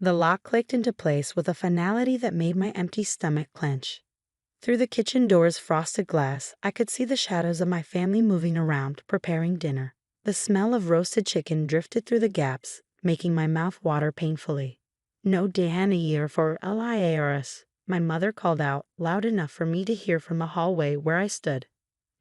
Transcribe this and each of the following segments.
The lock clicked into place with a finality that made my empty stomach clench. Through the kitchen door's frosted glass, I could see the shadows of my family moving around, preparing dinner. The smell of roasted chicken drifted through the gaps, making my mouth water painfully. "No here for LIARS," my mother called out, loud enough for me to hear from the hallway where I stood.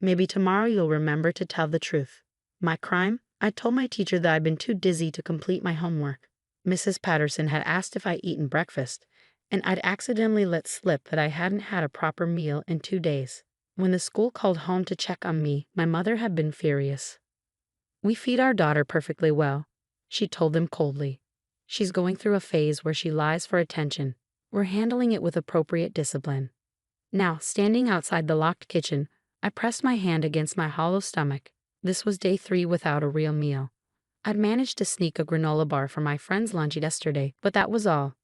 "Maybe tomorrow you'll remember to tell the truth." My crime? I told my teacher that I'd been too dizzy to complete my homework. Mrs. Patterson had asked if I'd eaten breakfast, and I'd accidentally let slip that I hadn't had a proper meal in 2 days. When the school called home to check on me, my mother had been furious. "We feed our daughter perfectly well," she told them coldly. "She's going through a phase where she lies for attention. We're handling it with appropriate discipline." Now, standing outside the locked kitchen, I pressed my hand against my hollow stomach. This was day 3 without a real meal. I'd managed to sneak a granola bar for my friend's lunch yesterday, but that was all.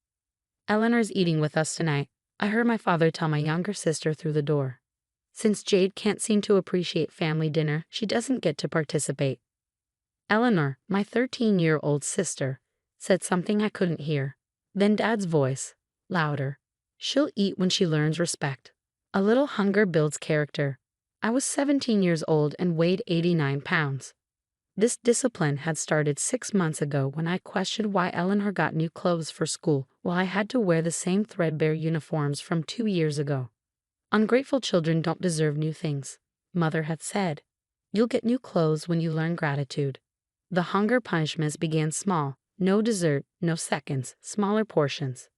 "Eleanor's eating with us tonight," I heard my father tell my younger sister through the door. "Since Jade can't seem to appreciate family dinner, she doesn't get to participate." Eleanor, my 13-year-old sister, said something I couldn't hear. Then Dad's voice, louder. "She'll eat when she learns respect. A little hunger builds character." I was 17 years old and weighed 89 pounds. This discipline had started 6 months ago when I questioned why Eleanor got new clothes for school while I had to wear the same threadbare uniforms from 2 years ago. "Ungrateful children don't deserve new things," Mother had said. "You'll get new clothes when you learn gratitude." The hunger punishments began small: no dessert, no seconds, smaller portions.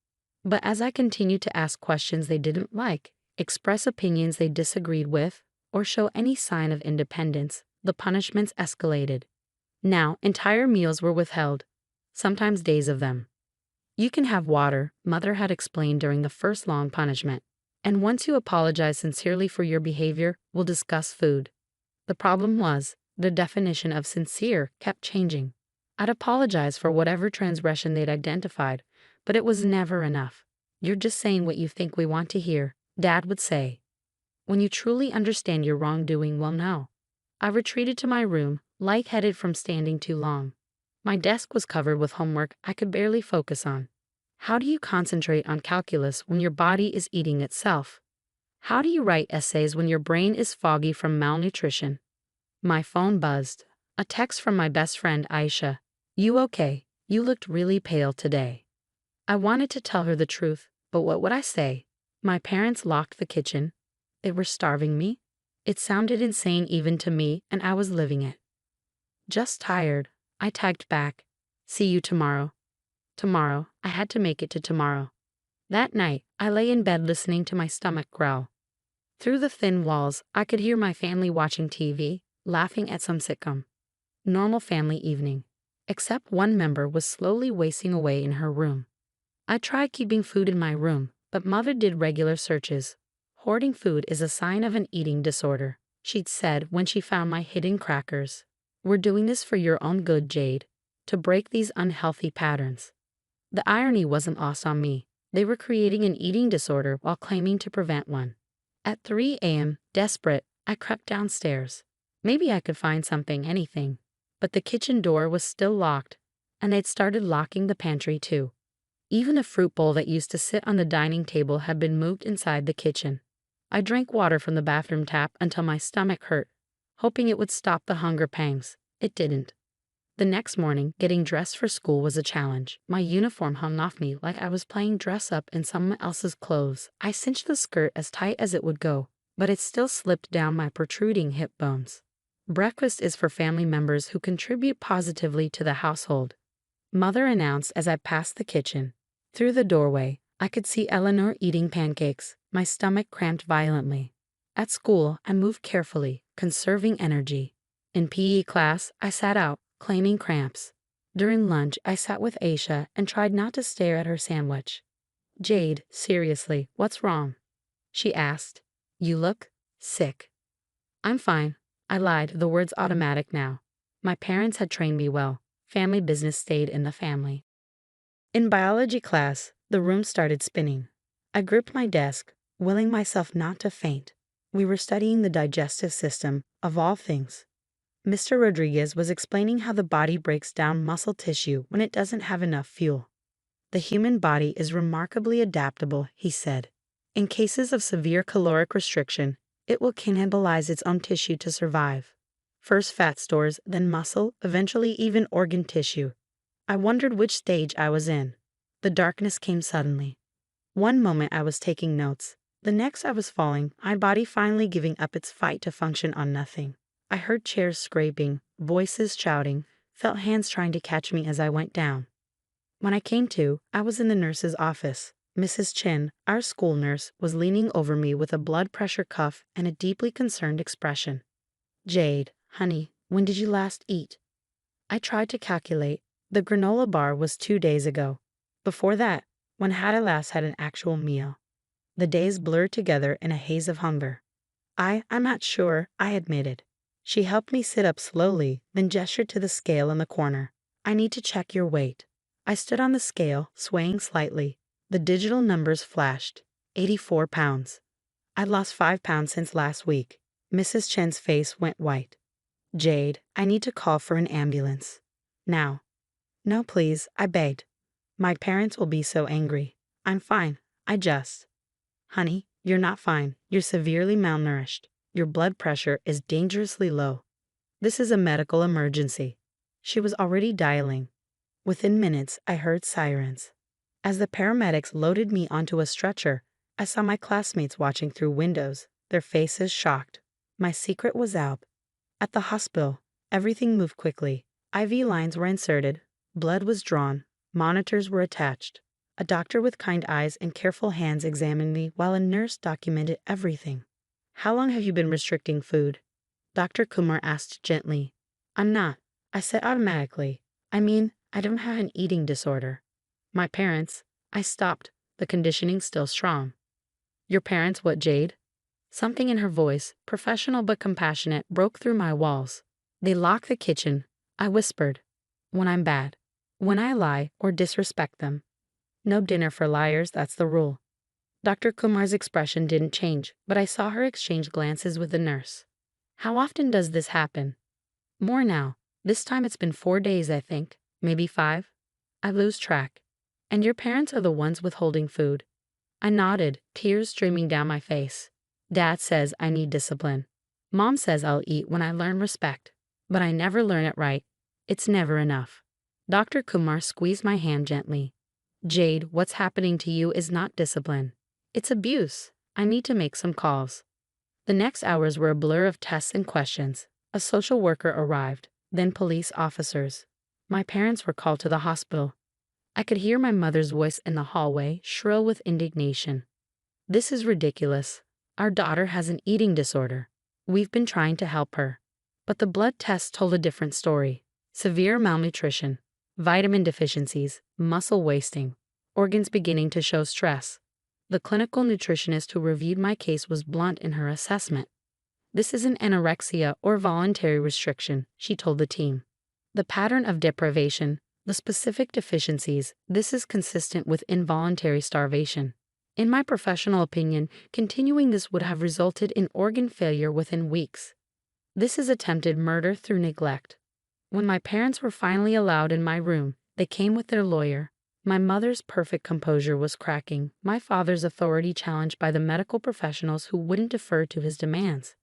But as I continued to ask questions they didn't like, express opinions they disagreed with, or show any sign of independence, the punishments escalated. Now, entire meals were withheld, sometimes days of them. "You can have water," Mother had explained during the first long punishment. "And once you apologize sincerely for your behavior, we'll discuss food." The problem was, the definition of sincere kept changing. I'd apologize for whatever transgression they'd identified, but it was never enough. "You're just saying what you think we want to hear," Dad would say. "When you truly understand your wrongdoing, well, no." I retreated to my room, lightheaded from standing too long. My desk was covered with homework I could barely focus on. How do you concentrate on calculus when your body is eating itself? How do you write essays when your brain is foggy from malnutrition? My phone buzzed. A text from my best friend AITA. "You okay? You looked really pale today." I wanted to tell her the truth, but what would I say? My parents locked the kitchen. They were starving me. It sounded insane even to me, and I was living it. "Just tired," I typed back. "See you tomorrow." Tomorrow, I had to make it to tomorrow. That night, I lay in bed listening to my stomach growl. Through the thin walls, I could hear my family watching TV, laughing at some sitcom. Normal family evening. Except one member was slowly wasting away in her room. I tried keeping food in my room, but Mother did regular searches. "Hoarding food is a sign of an eating disorder," she'd said when she found my hidden crackers. "We're doing this for your own good, Jade, to break these unhealthy patterns." The irony wasn't lost on me. They were creating an eating disorder while claiming to prevent one. At 3 a.m., desperate, I crept downstairs. Maybe I could find something, anything. But the kitchen door was still locked, and they'd started locking the pantry too. Even a fruit bowl that used to sit on the dining table had been moved inside the kitchen. I drank water from the bathroom tap until my stomach hurt, hoping it would stop the hunger pangs. It didn't. The next morning, getting dressed for school was a challenge. My uniform hung off me like I was playing dress-up in someone else's clothes. I cinched the skirt as tight as it would go, but it still slipped down my protruding hip bones. "Breakfast is for family members who contribute positively to the household," Mother announced as I passed the kitchen. Through the doorway, I could see Eleanor eating pancakes. My stomach cramped violently. At school, I moved carefully, conserving energy. In PE class, I sat out, claiming cramps. During lunch, I sat with Aisha and tried not to stare at her sandwich. "Jade, seriously, what's wrong?" she asked. "You look sick." "I'm fine," I lied, the words automatic now. My parents had trained me well. Family business stayed in the family. In biology class, the room started spinning. I gripped my desk, willing myself not to faint. We were studying the digestive system, of all things. Mr. Rodriguez was explaining how the body breaks down muscle tissue when it doesn't have enough fuel. The human body is remarkably adaptable, he said. In cases of severe caloric restriction, it will cannibalize its own tissue to survive. First fat stores, then muscle, eventually even organ tissue. I wondered which stage I was in. The darkness came suddenly. One moment I was taking notes. The next I was falling, my body finally giving up its fight to function on nothing. I heard chairs scraping, voices shouting, felt hands trying to catch me as I went down. When I came to, I was in the nurse's office. Mrs. Chin, our school nurse, was leaning over me with a blood pressure cuff and a deeply concerned expression. "Jade, honey, when did you last eat?" I tried to calculate. The granola bar was 2 days ago. Before that, when had I last had an actual meal? The days blurred together in a haze of hunger. I'm not sure, I admitted. She helped me sit up slowly, then gestured to the scale in the corner. "I need to check your weight." I stood on the scale, swaying slightly. The digital numbers flashed. 84 pounds. I'd lost 5 pounds since last week. Mrs. Chen's face went white. "Jade, I need to call for an ambulance. Now." "No, please," I begged. "My parents will be so angry." "I'm fine. I just." "Honey, you're not fine. You're severely malnourished. Your blood pressure is dangerously low. This is a medical emergency." She was already dialing. Within minutes, I heard sirens. As the paramedics loaded me onto a stretcher, I saw my classmates watching through windows, their faces shocked. My secret was out. At the hospital, everything moved quickly. IV lines were inserted, blood was drawn, monitors were attached. A doctor with kind eyes and careful hands examined me while a nurse documented everything. "How long have you been restricting food?" Dr. Kumar asked gently. "I'm not," I said automatically. I don't have an eating disorder. "My parents," I stopped, the conditioning still strong. "Your parents what, Jade?" Something in her voice, professional but compassionate, broke through my walls. "They lock the kitchen," I whispered. "When I'm bad. When I lie or disrespect them. No dinner for liars, that's the rule." Dr. Kumar's expression didn't change, but I saw her exchange glances with the nurse. "How often does this happen?" "More now. This time it's been 4 days, I think. Maybe 5. I lose track." "And your parents are the ones withholding food?" I nodded, tears streaming down my face. "Dad says I need discipline. Mom says I'll eat when I learn respect. But I never learn it right. It's never enough." Dr. Kumar squeezed my hand gently. "Jade, what's happening to you is not discipline. It's abuse. I need to make some calls." The next hours were a blur of tests and questions. A social worker arrived, then police officers. My parents were called to the hospital. I could hear my mother's voice in the hallway, shrill with indignation. "This is ridiculous. Our daughter has an eating disorder. We've been trying to help her." But the blood tests told a different story. Severe malnutrition, vitamin deficiencies, muscle wasting, organs beginning to show stress. The clinical nutritionist who reviewed my case was blunt in her assessment. "This isn't anorexia or voluntary restriction," she told the team. "The pattern of deprivation, the specific deficiencies, this is consistent with involuntary starvation. In my professional opinion, continuing this would have resulted in organ failure within weeks. This is attempted murder through neglect." When my parents were finally allowed in my room, they came with their lawyer. My mother's perfect composure was cracking, my father's authority challenged by the medical professionals who wouldn't defer to his demands.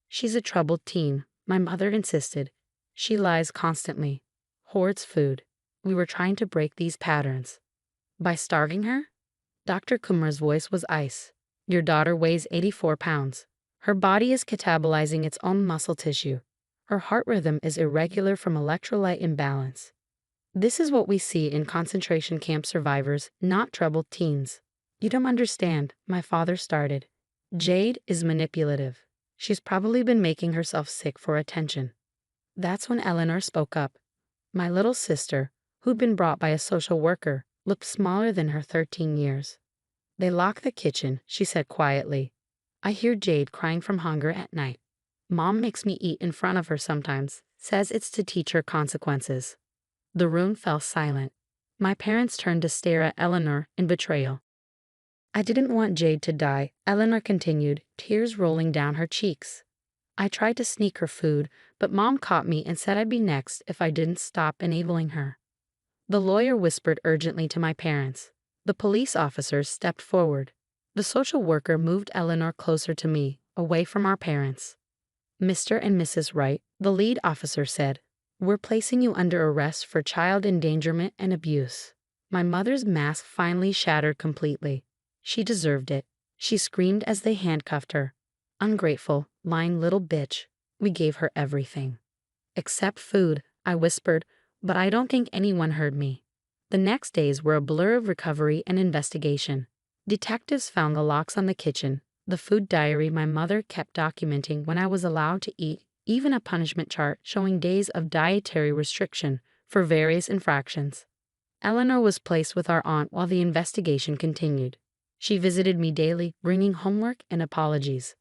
"She's a troubled teen," my mother insisted. "She lies constantly. Hoards food. We were trying to break these patterns." "By starving her?" Dr. Kumar's voice was ice. "Your daughter weighs 84 pounds. Her body is catabolizing its own muscle tissue. Her heart rhythm is irregular from electrolyte imbalance. This is what we see in concentration camp survivors, not troubled teens." "You don't understand," my father started. "Jade is manipulative. She's probably been making herself sick for attention." That's when Eleanor spoke up. My little sister, who'd been brought by a social worker, looked smaller than her 13 years. "They lock the kitchen," she said quietly. "I hear Jade crying from hunger at night. Mom makes me eat in front of her sometimes, says it's to teach her consequences." The room fell silent. My parents turned to stare at Eleanor in betrayal. "I didn't want Jade to die," Eleanor continued, tears rolling down her cheeks. "I tried to sneak her food, but Mom caught me and said I'd be next if I didn't stop enabling her." The lawyer whispered urgently to my parents. The police officers stepped forward. The social worker moved Eleanor closer to me, away from our parents. Mr. and Mrs. Wright, the lead officer said, "We're placing you under arrest for child endangerment and abuse." My mother's mask finally shattered completely. She deserved it. She screamed as they handcuffed her. "Ungrateful, lying little bitch." We gave her everything. "Except food," I whispered, but I don't think anyone heard me. The next days were a blur of recovery and investigation. Detectives found the locks on the kitchen, the food diary my mother kept documenting when I was allowed to eat, even a punishment chart showing days of dietary restriction for various infractions. Eleanor was placed with our aunt while the investigation continued. She visited me daily, bringing homework and apologies.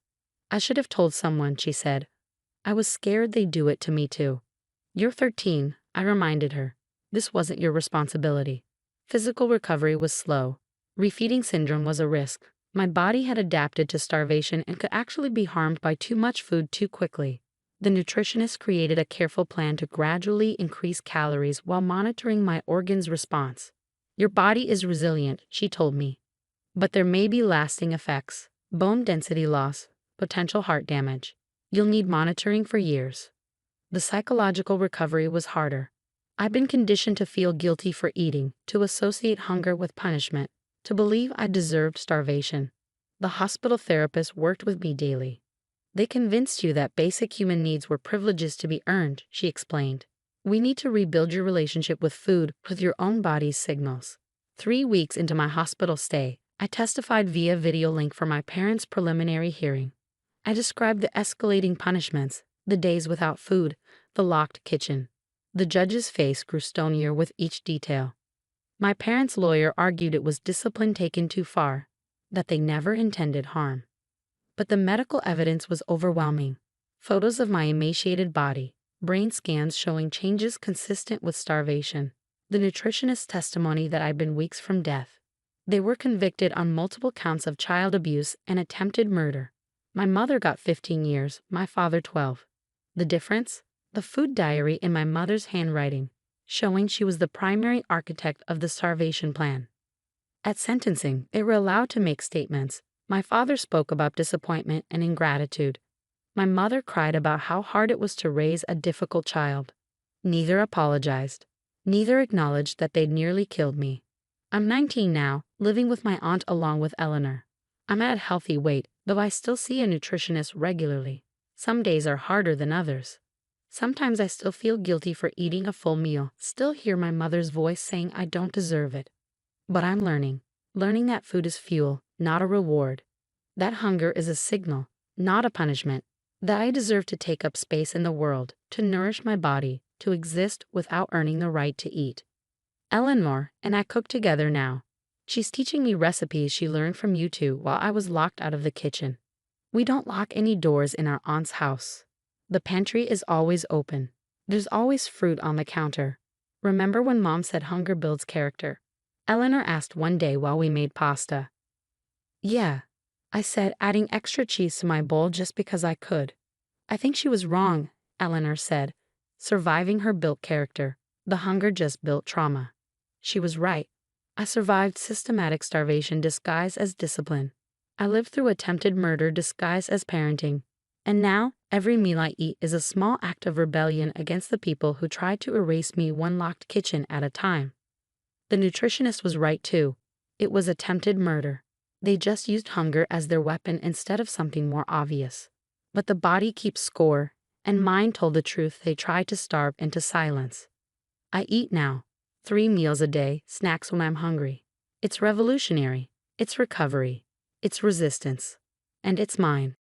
"I should have told someone," she said. "I was scared they'd do it to me too." "You're 13, I reminded her. "This wasn't your responsibility." Physical recovery was slow. Refeeding syndrome was a risk. My body had adapted to starvation and could actually be harmed by too much food too quickly. The nutritionist created a careful plan to gradually increase calories while monitoring my organs' response. "Your body is resilient," she told me. "But there may be lasting effects: bone density loss, potential heart damage. You'll need monitoring for years." The psychological recovery was harder. I'd been conditioned to feel guilty for eating, to associate hunger with punishment, to believe I deserved starvation. The hospital therapist worked with me daily. "They convinced you that basic human needs were privileges to be earned," she explained. "We need to rebuild your relationship with food, with your own body's signals." 3 weeks into my hospital stay, I testified via video link for my parents' preliminary hearing. I described the escalating punishments, the days without food, the locked kitchen. The judge's face grew stonier with each detail. My parents' lawyer argued it was discipline taken too far, that they never intended harm. But the medical evidence was overwhelming. Photos of my emaciated body, brain scans showing changes consistent with starvation, the nutritionist's testimony that I'd been weeks from death. They were convicted on multiple counts of child abuse and attempted murder. My mother got 15 years, my father 12. The difference? The food diary in my mother's handwriting, showing she was the primary architect of the starvation plan. At sentencing, they were allowed to make statements. My father spoke about disappointment and ingratitude. My mother cried about how hard it was to raise a difficult child. Neither apologized. Neither acknowledged that they'd nearly killed me. I'm 19 now, living with my aunt along with Eleanor. I'm at a healthy weight, though I still see a nutritionist regularly. Some days are harder than others. Sometimes I still feel guilty for eating a full meal, still hear my mother's voice saying I don't deserve it. But I'm learning that food is fuel, not a reward. That hunger is a signal, not a punishment. That I deserve to take up space in the world, to nourish my body, to exist without earning the right to eat. Eleanor and I cook together now. She's teaching me recipes she learned from YouTube while I was locked out of the kitchen. We don't lock any doors in our aunt's house. The pantry is always open. There's always fruit on the counter. "Remember when Mom said hunger builds character?" Eleanor asked one day while we made pasta. "Yeah," I said, adding extra cheese to my bowl just because I could. "I think she was wrong," Eleanor said. "Surviving her built character. The hunger just built trauma." She was right. I survived systematic starvation disguised as discipline. I lived through attempted murder disguised as parenting. And now, every meal I eat is a small act of rebellion against the people who tried to erase me one locked kitchen at a time. The nutritionist was right too. It was attempted murder. They just used hunger as their weapon instead of something more obvious. But the body keeps score, and mine told the truth they tried to starve into silence. I eat now. 3 meals a day, snacks when I'm hungry. It's revolutionary. It's recovery. It's resistance. And it's mine.